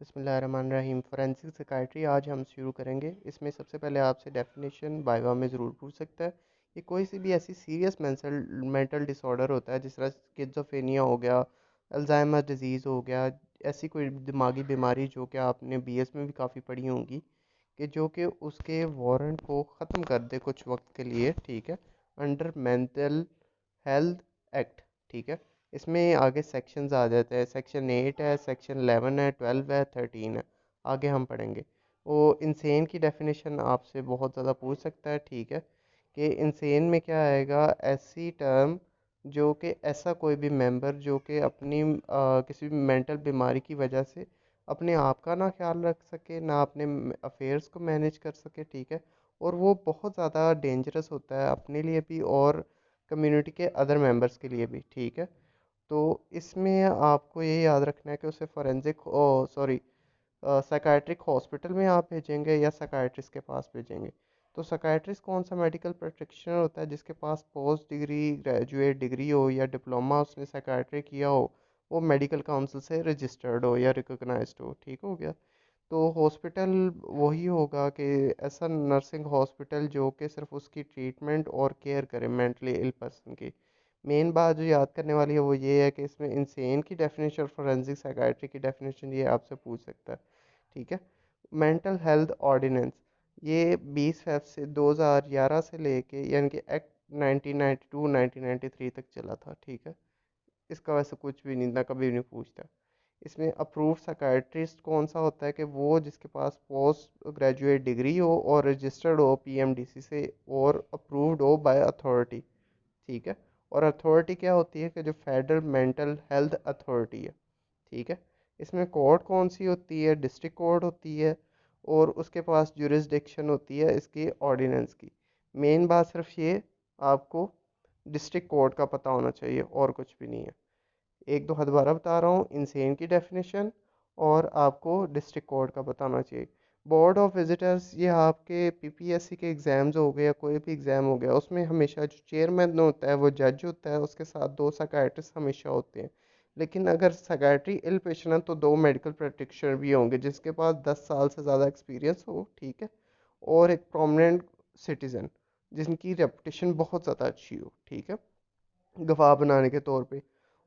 बिस्मिल्लाहिर्रहमानिर्रहीम। Forensic psychiatry आज हम शुरू करेंगे। इसमें सबसे पहले आपसे डेफिनेशन वाइवा में ज़रूर पूछ सकता है कि कोई सी भी ऐसी सीरियस मेंटल डिसऑर्डर होता है जिस तरह स्किज़ोफ्रेनिया हो गया, अल्जाइमर डिजीज़ हो गया, ऐसी कोई दिमागी बीमारी जो कि आपने बीएस में भी काफ़ी पढ़ी होंगी, कि जो कि उसके वारंट को ख़त्म कर दे कुछ वक्त के लिए, ठीक है, अंडर मेंटल हेल्थ एक्ट, ठीक है। इसमें आगे सेक्शंस आ जाते हैं, सेक्शन 8 है, सेक्शन 11 है, 12 है, 13 है। आगे हम पढ़ेंगे। वो इंसेन की डेफिनेशन आपसे बहुत ज़्यादा पूछ सकता है, ठीक है, कि इंसेन में क्या आएगा, ऐसी टर्म जो कि ऐसा कोई भी मेंबर जो कि अपनी किसी भी मेंटल बीमारी की वजह से अपने आप का ना ख्याल रख सके, ना अपने अफेयर्स को मैनेज कर सके, ठीक है, और वो बहुत ज़्यादा डेंजरस होता है अपने लिए भी और कम्युनिटी के अदर मेंबर्स के लिए भी, ठीक है। तो इसमें आपको ये याद रखना है कि उसे फॉरेंसिक सॉरी साइकाइट्रिक हॉस्पिटल में आप भेजेंगे या साइकाइट्रिस्ट के पास भेजेंगे। तो साइकाइट्रिस्ट कौन सा मेडिकल प्रैक्टिशनर होता है जिसके पास पोस्ट डिग्री, ग्रेजुएट डिग्री हो या डिप्लोमा उसने साइकाइट्री किया हो, वो मेडिकल काउंसिल से रजिस्टर्ड हो या रिकॉग्नाइज्ड हो, ठीक हो गया। तो हॉस्पिटल वही होगा कि ऐसा नर्सिंग हॉस्पिटल जो कि सिर्फ उसकी ट्रीटमेंट और केयर करे मेंटली इल पर्सन की। मेन बात जो याद करने वाली है वो ये है कि इसमें इंसेन की डेफिनेशन और फोरेंसिक साइकाइट्री की डेफिनेशन ये आपसे पूछ सकता है, ठीक है। मेंटल हेल्थ ऑर्डिनेंस ये 20 फेब से 2011 से लेके यानी कि एक्ट 1992 1993 तक चला था, ठीक है। इसका वैसे कुछ भी नहीं ना, कभी भी नहीं पूछता। इसमें अप्रूव्ड साइकाइट्रिस्ट कौन सा होता है कि वो जिसके पास पोस्ट ग्रेजुएट डिग्री हो और रजिस्टर्ड हो पीएमडीसी से और अप्रूव्ड हो बाय अथॉरिटी, ठीक है। और अथॉरिटी क्या होती है कि जो फेडरल मेंटल हेल्थ अथॉरिटी है, ठीक है। इसमें कोर्ट कौन सी होती है, डिस्ट्रिक्ट कोर्ट होती है, और उसके पास जुरिस्डिक्शन होती है इसकी ऑर्डिनेंस की। मेन बात सिर्फ ये आपको डिस्ट्रिक्ट कोर्ट का पता होना चाहिए और कुछ भी नहीं है। एक दो दोबारा बता रहा हूँ, इंसेन की डेफिनेशन और आपको डिस्ट्रिक्ट कोर्ट का बताना चाहिए। बोर्ड ऑफ विजिटर्स ये आपके पीपीएससी के एग्ज़ाम्स हो गए या कोई भी एग्ज़ाम हो गया, उसमें हमेशा जो चेयरमैन होता है वो जज होता है, उसके साथ दो साइकाइट्रिस्ट हमेशा होते हैं। लेकिन अगर साइकाइट्री इल पेशेंट है तो दो मेडिकल प्रैक्टिशनर भी होंगे जिसके पास 10 साल से ज़्यादा एक्सपीरियंस हो, ठीक है, और एक प्रोमिनेंट सिटीज़न जिनकी रेपुटेशन बहुत ज़्यादा अच्छी हो, ठीक है, गवाह बनाने के तौर पे।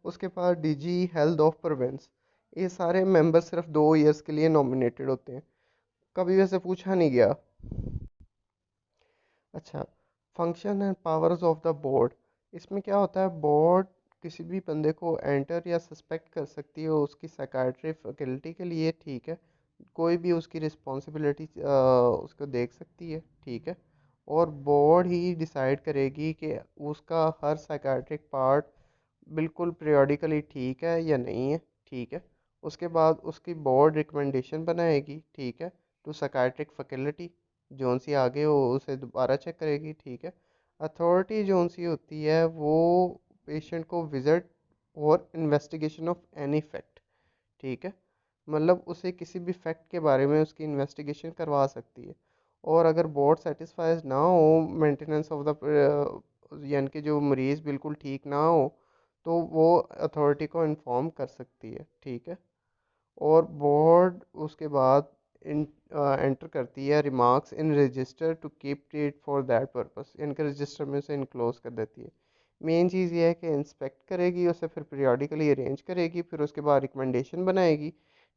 उसके पास डीजी हेल्थ ऑफ प्रोविंस। ये सारे मेंबर सिर्फ 2 ईयर्स के लिए नॉमिनेटेड होते हैं, कभी वैसे पूछा नहीं गया। अच्छा, function and powers of the board. इसमें क्या होता है, बोर्ड किसी भी बंदे को एंटर या सस्पेक्ट कर सकती है उसकी साइकाट्री फैकल्टी के लिए, ठीक है। कोई भी उसकी रिस्पॉन्सिबिलिटी उसको देख सकती है, ठीक है। और बोर्ड ही डिसाइड करेगी कि उसका हर साइकाट्रिक पार्ट बिल्कुल पीरियोडिकली ठीक है या नहीं है, ठीक है। उसके बाद उसकी बोर्ड रिकमेंडेशन बनाएगी, ठीक है, टू साइकाट्रिक फैकल्टी, जोन सी आगे हो उसे दोबारा चेक करेगी, ठीक है। अथॉरिटी जोन सी होती है वो पेशेंट को विजिट और इन्वेस्टिगेशन ऑफ एनी फैक्ट, ठीक है, मतलब उसे किसी भी फैक्ट के बारे में उसकी इन्वेस्टिगेशन करवा सकती है। और अगर बोर्ड सेटिस्फाइज ना हो मेंटेनेंस ऑफ द यानी कि जो मरीज़ बिल्कुल ठीक ना हो, तो वो अथॉरिटी को इन्फॉर्म कर सकती है, ठीक है। और बोर्ड उसके बाद इन एंटर करती है remarks in register to keep it for that purpose, इनके रजिस्टर में से इनक्लोज कर देती है। मेन चीज़ ये है कि इंस्पेक्ट करेगी उसे, फिर पीरियोडिकली अरेंज करेगी, फिर उसके बाद रिकमेंडेशन बनाएगी,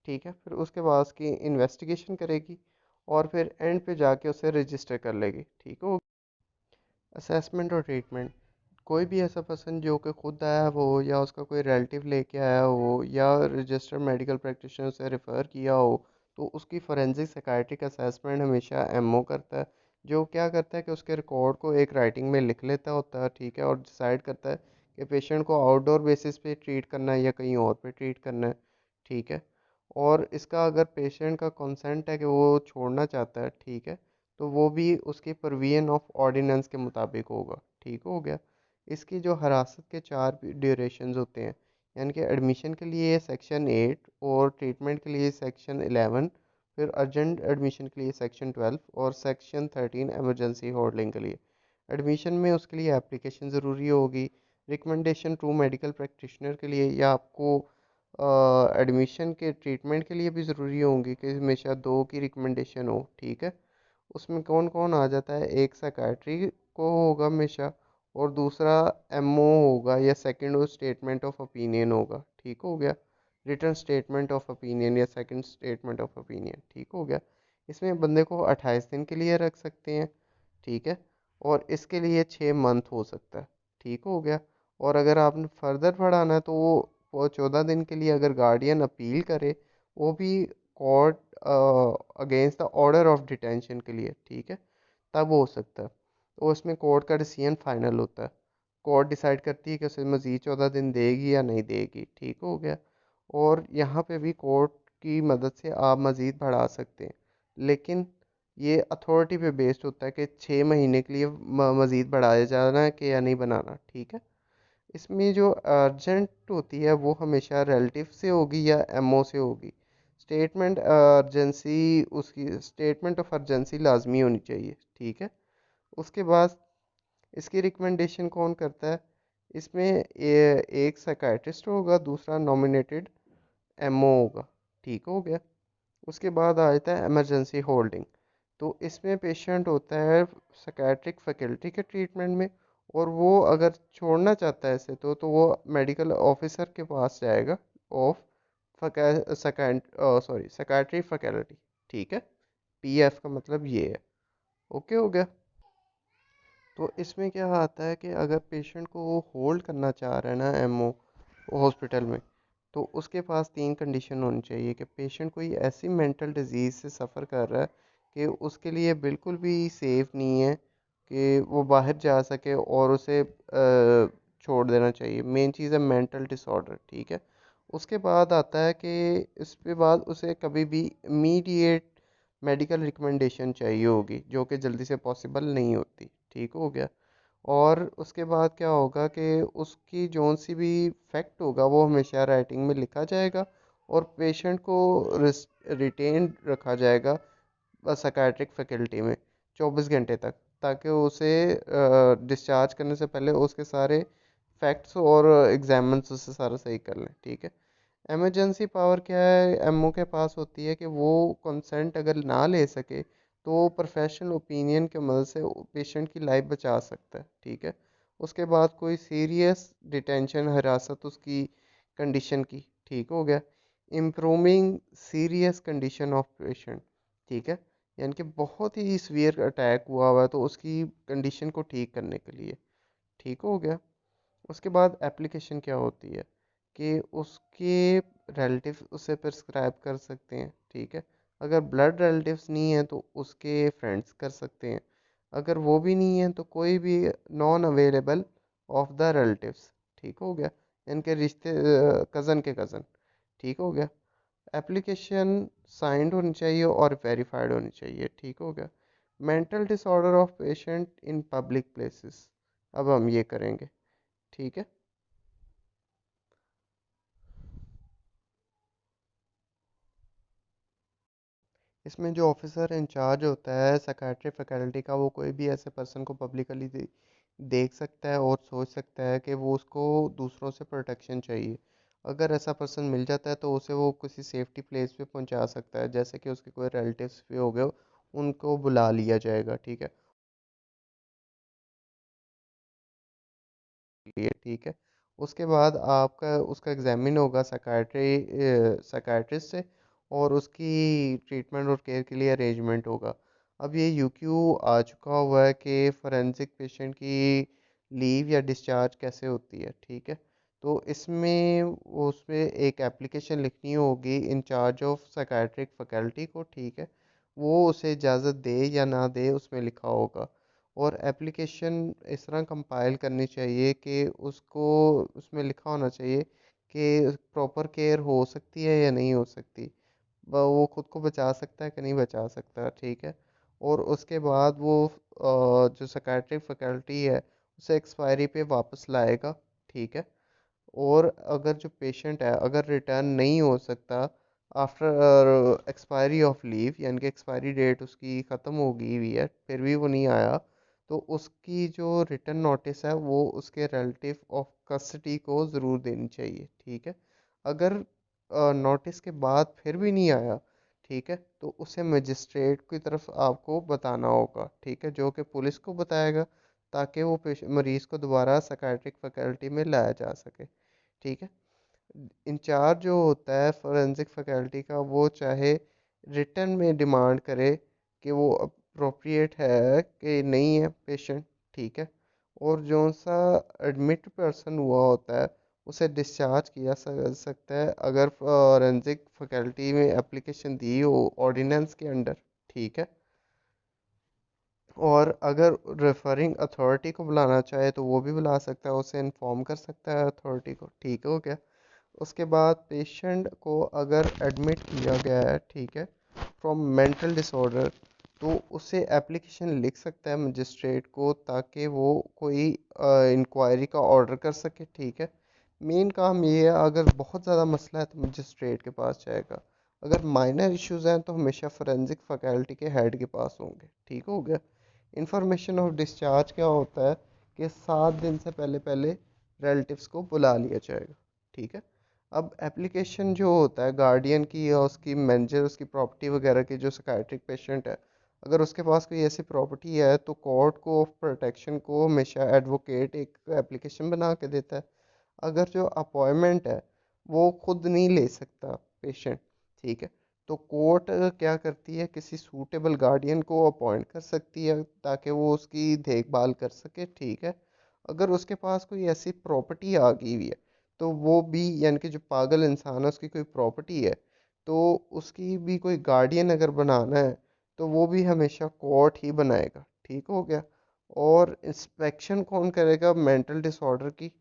ठीक है, फिर उसके बाद उसकी इन्वेस्टिगेशन करेगी और फिर एंड पे जाके उसे रजिस्टर कर लेगी, ठीक हो। असेसमेंट और ट्रीटमेंट। कोई भी ऐसा पर्सन जो कि खुद आया हो या उसका कोई रिलेटिव लेके आया हो या रजिस्टर्ड मेडिकल प्रैक्टिशनर से रेफ़र किया हो, तो उसकी फोरेंसिक साइकाइट्रिक असेसमेंट हमेशा एमओ करता है, जो क्या करता है कि उसके रिकॉर्ड को एक राइटिंग में लिख लेता होता है, ठीक है, और डिसाइड करता है कि पेशेंट को आउटडोर बेसिस पे ट्रीट करना है या कहीं और पे ट्रीट करना है, ठीक है। और इसका अगर पेशेंट का कंसेंट है कि वो छोड़ना चाहता है, ठीक है, तो वो भी उसकी परवीन ऑफ ऑर्डिनेंस के मुताबिक होगा, ठीक हो गया। इसकी जो हिरासत के 4 ड्यूरेशंस होते हैं, यानी कि एडमिशन के लिए सेक्शन 8 और ट्रीटमेंट के लिए सेक्शन 11, फिर अर्जेंट एडमिशन के लिए सेक्शन 12 और सेक्शन 13 एमरजेंसी होल्डिंग के लिए। एडमिशन में उसके लिए एप्लीकेशन ज़रूरी होगी, रिकमेंडेशन टू मेडिकल प्रैक्टिशनर के लिए, या आपको एडमिशन के ट्रीटमेंट के लिए भी ज़रूरी होंगी कि हमेशा दो की रिकमेंडेशन हो, ठीक है। उसमें कौन कौन आ जाता है, एक साइकाट्री को होगा हमेशा, और दूसरा एमओ होगा या सेकंड स्टेटमेंट ऑफ ओपिनियन होगा, ठीक हो गया। रिटर्न स्टेटमेंट ऑफ ओपिनियन या सेकंड स्टेटमेंट ऑफ ओपिनियन, ठीक हो गया। इसमें बंदे को 28 दिन के लिए रख सकते हैं, ठीक है। और इसके लिए 6 मंथ हो सकता है, ठीक हो गया। और अगर आपने फर्दर बढ़ाना है तो वो 14 दिन के लिए अगर गार्डियन अपील करे, वो भी court against the order of detention के लिए, ठीक है, तब हो सकता है। तो उसमें कोर्ट का डिसीजन फाइनल होता है। कोर्ट डिसाइड करती है कि उसे मज़ीद 14 दिन देगी या नहीं देगी, ठीक हो गया। और यहाँ पे भी कोर्ट की मदद से आप मज़ीद बढ़ा सकते हैं, लेकिन ये अथॉरिटी पे बेस्ड होता है कि 6 महीने के लिए मज़ीद बढ़ाया जाना है कि या नहीं बनाना, ठीक है। इसमें जो अर्जेंट होती है वो हमेशा रिलेटिव से होगी या एमओ से होगी। स्टेटमेंट ऑफ अर्जेंसी लाजमी होनी चाहिए, ठीक है। उसके बाद इसकी रिकमेंडेशन कौन करता है, इसमें एक साइकाइट्रिस्ट होगा, दूसरा नॉमिनेटेड एमओ होगा, ठीक हो गया। उसके बाद आ जाता है इमरजेंसी होल्डिंग। तो इसमें पेशेंट होता है साइकेट्रिक फैकल्टी के ट्रीटमेंट में, और वो अगर छोड़ना चाहता है इसे तो वो मेडिकल ऑफिसर के पास जाएगा ऑफ साइकेट्री फैकल्टी, ठीक है। पीएफ का मतलब ये है, ओके हो गया। तो इसमें क्या आता है कि अगर पेशेंट को वो होल्ड करना चाह रहा है ना एमओ हॉस्पिटल में, तो उसके पास 3 कंडीशन होनी चाहिए कि पेशेंट कोई ऐसी मेंटल डिजीज़ से सफ़र कर रहा है कि उसके लिए बिल्कुल भी सेफ़ नहीं है कि वो बाहर जा सके, और उसे छोड़ देना चाहिए। मेन चीज़ है मेंटल डिसऑर्डर, ठीक है। उसके बाद आता है कि इस पे बाद उसे कभी भी इमीडिएट मेडिकल रिकमेंडेशन चाहिए होगी, जो कि जल्दी से पॉसिबल नहीं होती, ठीक हो गया। और उसके बाद क्या होगा कि उसकी जो सी भी फैक्ट होगा वो हमेशा राइटिंग में लिखा जाएगा, और पेशेंट को रिटेन रखा जाएगा साइकाट्रिक फैकल्टी में 24 घंटे तक, ताकि उसे डिस्चार्ज करने से पहले उसके सारे फैक्ट्स और एग्जामिन्स उससे सारा सही कर लें, ठीक है। इमरजेंसी पावर क्या है एमओ के पास होती है कि वो कंसेंट अगर ना ले सके तो प्रोफेशनल ओपिनियन की मदद से पेशेंट की लाइफ बचा सकता है, ठीक है। उसके बाद कोई सीरियस डिटेंशन हिरासत उसकी कंडीशन की, ठीक हो गया। Improving serious condition of patient, ठीक है, यानी कि बहुत ही सीवियर अटैक हुआ हुआ है तो उसकी कंडीशन को ठीक करने के लिए, ठीक हो गया। उसके बाद एप्लीकेशन क्या होती है कि उसके रिलेटिव्स उसे प्रिस्क्राइब कर सकते हैं, ठीक है। अगर ब्लड रिलेटिव्स नहीं है तो उसके फ्रेंड्स कर सकते हैं। अगर वो भी नहीं है तो कोई भी non available of the relatives, ठीक हो गया, इनके रिश्ते कज़न के कज़न, ठीक हो गया। एप्लीकेशन साइंड होनी चाहिए और वेरीफाइड होनी चाहिए, ठीक हो गया। Mental disorder of patient in public places, अब हम ये करेंगे, ठीक है। इसमें जो ऑफिसर इंचार्ज होता है साइकाट्री फैकल्टी का, वो कोई भी ऐसे पर्सन को पब्लिकली देख सकता है और सोच सकता है कि वो उसको दूसरों से प्रोटेक्शन चाहिए। अगर ऐसा पर्सन मिल जाता है तो उसे वो किसी सेफ्टी प्लेस पे पहुंचा सकता है, जैसे कि उसके कोई रिलेटिव्स भी हो गए, उनको बुला लिया जाएगा, ठीक है। लिए ठीक है। उसके बाद आपका उसका एग्जामिन होगा साइकाट्रिस्ट से, और उसकी ट्रीटमेंट और केयर के लिए अरेंजमेंट होगा। अब ये यूक्यू आ चुका हुआ है कि फोरेंसिक पेशेंट की लीव या डिस्चार्ज कैसे होती है, ठीक है। तो इसमें उसमें एक एप्लीकेशन लिखनी होगी इंचार्ज ऑफ साइकाट्रिक फैकल्टी को, ठीक है। वो उसे इजाज़त दे या ना दे उसमें लिखा होगा। और एप्लीकेशन इस तरह कंपाइल करनी चाहिए कि उसको उसमें लिखा होना चाहिए कि प्रॉपर केयर हो सकती है या नहीं हो सकती, वो खुद को बचा सकता है कि नहीं बचा सकता, ठीक है। और उसके बाद वो जो साइकाट्रिक फैकल्टी है उसे एक्सपायरी पे वापस लाएगा, ठीक है। और अगर जो पेशेंट है अगर रिटर्न नहीं हो सकता आफ्टर एक्सपायरी ऑफ लीव, यानी कि एक्सपायरी डेट उसकी ख़त्म हो गई हुई है फिर भी वो नहीं आया, तो उसकी जो रिटर्न नोटिस है वो उसके रिलेटिव ऑफ कस्टडी को ज़रूर देनी चाहिए, ठीक है। अगर नोटिस के बाद फिर भी नहीं आया, ठीक है, तो उसे मजिस्ट्रेट की तरफ आपको बताना होगा, ठीक है, जो कि पुलिस को बताएगा, ताकि वो मरीज़ को दोबारा साइकेट्रिक फैकल्टी में लाया जा सके, ठीक है। इंचार्ज जो होता है फोरेंसिक फैकल्टी का, वो चाहे रिटर्न में डिमांड करे कि वो अप्रोप्रिएट है कि नहीं है पेशेंट, ठीक है, और जो सा एडमिट पर्सन हुआ होता है उसे डिस्चार्ज किया सकता है अगर फोरेंसिक फैकल्टी में एप्लीकेशन दी हो ऑर्डिनेंस के अंडर, ठीक है। और अगर रेफरिंग अथॉरिटी को बुलाना चाहे तो वो भी बुला सकता है, उसे इन्फॉर्म कर सकता है अथॉरिटी को, ठीक हो गया। उसके बाद पेशेंट को अगर एडमिट किया गया है, ठीक है, फ्रॉम मेंटल डिसऑर्डर, तो उसे एप्लीकेशन लिख सकता है मजिस्ट्रेट को, ताकि वो कोई इंक्वायरी का ऑर्डर कर सके, ठीक है। मेन काम ये है, अगर बहुत ज़्यादा मसला है तो मजिस्ट्रेट के पास जाएगा, अगर माइनर इश्यूज हैं तो हमेशा फोरेंसिक फैकल्टी के हेड के पास होंगे, ठीक हो गया। इंफॉर्मेशन ऑफ डिस्चार्ज क्या होता है कि 7 दिन से पहले पहले रिलेटिव्स को बुला लिया जाएगा, ठीक है। अब एप्लीकेशन जो होता है गार्डियन की या उसकी मैनेजर उसकी प्रॉपर्टी वगैरह की, जो साइकाइट्रिक पेशेंट है, अगर उसके पास कोई ऐसी प्रॉपर्टी है तो कोर्ट को ऑफ प्रोटेक्शन को हमेशा एडवोकेट एक एप्लीकेशन बना के देता है। अगर जो अपॉइंटमेंट है वो खुद नहीं ले सकता पेशेंट, ठीक है, तो कोर्ट क्या करती है, किसी सूटेबल गार्डियन को अपॉइंट कर सकती है ताकि वो उसकी देखभाल कर सके, ठीक है। अगर उसके पास कोई ऐसी प्रॉपर्टी आ गई हुई है तो वो भी, यानी कि जो पागल इंसान है उसकी कोई प्रॉपर्टी है, तो उसकी भी कोई गार्डियन अगर बनाना है तो वो भी हमेशा कोर्ट ही बनाएगा, ठीक हो गया। और इंस्पेक्शन कौन करेगा मेंटल डिसऑर्डर की,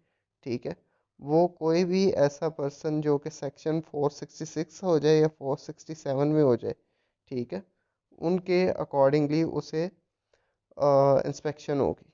ठीक है, वो कोई भी ऐसा पर्सन जो कि सेक्शन 466 हो जाए या 467 में हो जाए, ठीक है, उनके अकॉर्डिंगली उसे इंस्पेक्शन होगी।